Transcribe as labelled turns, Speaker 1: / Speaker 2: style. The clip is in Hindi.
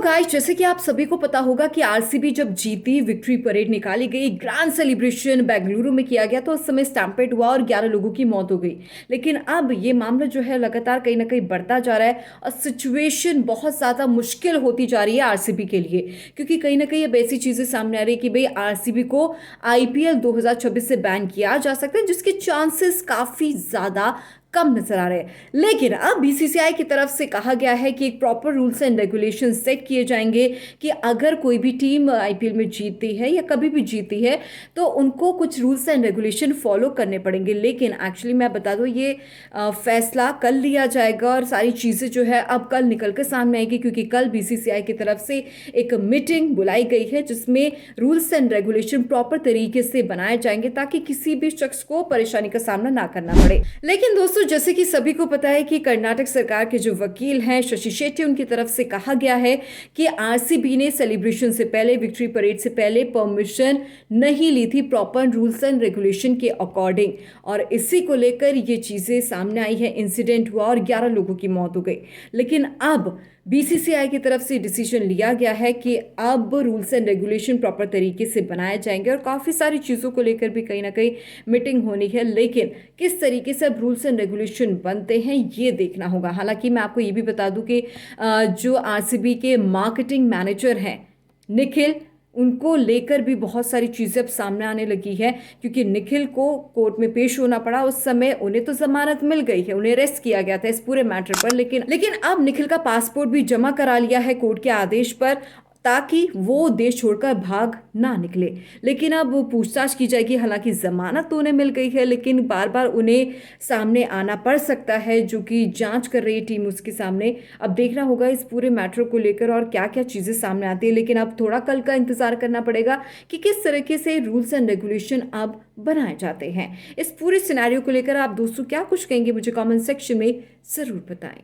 Speaker 1: गाइस, जैसे कि आप सभी को पता होगा कि आरसीबी जब जीती, विक्ट्री परेड निकाली गई, ग्रैंड सेलिब्रेशन बेंगलुरु में किया गया तो उस समय स्टैम्पेड हुआ और 11 लोगों की मौत हो गई। लेकिन अब ये मामला जो है लगातार कहीं ना कहीं बढ़ता जा रहा है और सिचुएशन बहुत ज़्यादा मुश्किल होती जा रही है आरसीबी के लिए, क्योंकि कहीं ना कहीं अब ऐसी चीज़ें सामने आ रही है कि भाई आरसीबी को आईपीएल 2026 से बैन किया जा सकता है, जिसके चांसेस काफ़ी ज़्यादा कम नजर आ रहे हैं। लेकिन अब बीसीसीआई की तरफ से कहा गया है कि एक proper rules and regulation set किए जाएंगे कि अगर कोई भी टीम आईपीएल में जीतती है या कभी भी जीती है तो उनको कुछ रूल्स एंड रेगुलेशन फॉलो करने पड़ेंगे। लेकिन एक्चुअली मैं बता दूं, ये फैसला कल लिया जाएगा और सारी चीज़ें जो है अब कल निकल कर सामने आएगी, क्योंकि कल बीसीसीआई की तरफ से एक मीटिंग बुलाई गई है जिसमें रूल्स एंड रेगुलेशन प्रॉपर तरीके से बनाए जाएंगे ताकि किसी भी शख्स को परेशानी का सामना ना करना पड़े। लेकिन दोस्तों, जैसे कि सभी को पता है कि कर्नाटक सरकार के जो वकील हैं शशि शेट्टी, उनकी तरफ से कहा गया है कि आरसीबी ने सेलिब्रेशन से पहले, विक्ट्री परेड से पहले परमिशन नहीं ली थी प्रॉपर रूल्स एंड रेगुलेशन के अकॉर्डिंग, और इसी को लेकर ये चीजें सामने आई है। इंसिडेंट हुआ और 11 लोगों की मौत हो गई। लेकिन अब बीसीसीआई की तरफ से डिसीजन लिया गया है कि अब रूल्स एंड रेगुलेशन प्रॉपर तरीके से बनाए जाएंगे और काफ़ी सारी चीज़ों को लेकर भी कहीं ना कहीं मीटिंग होनी है। लेकिन किस तरीके से अब रूल्स एंड रेगुलेशन बनते हैं ये देखना होगा। हालांकि मैं आपको ये भी बता दूं कि जो आरसीबी के मार्केटिंग मैनेजर हैं निखिल, उनको लेकर भी बहुत सारी चीज़ें अब सामने आने लगी है, क्योंकि निखिल को कोर्ट में पेश होना पड़ा। उस समय उन्हें तो जमानत मिल गई है, उन्हें अरेस्ट किया गया था इस पूरे मैटर पर। लेकिन अब निखिल का पासपोर्ट भी जमा करा लिया है कोर्ट के आदेश पर, ताकि वो देश छोड़कर भाग ना निकले। लेकिन अब पूछताछ की जाएगी। हालांकि जमानत तो उन्हें मिल गई है, लेकिन बार बार उन्हें सामने आना पड़ सकता है, जो कि जांच कर रही टीम उसके सामने। अब देखना होगा इस पूरे मैटर को लेकर और क्या क्या चीज़ें सामने आती है। लेकिन अब थोड़ा कल का इंतजार करना पड़ेगा कि किस तरीके से रूल्स एंड रेगुलेशन अब बनाए जाते हैं। इस पूरे सिनेरियो को लेकर आप दोस्तों क्या कुछ कहेंगे, मुझे कॉमेंट सेक्शन में ज़रूर बताएं।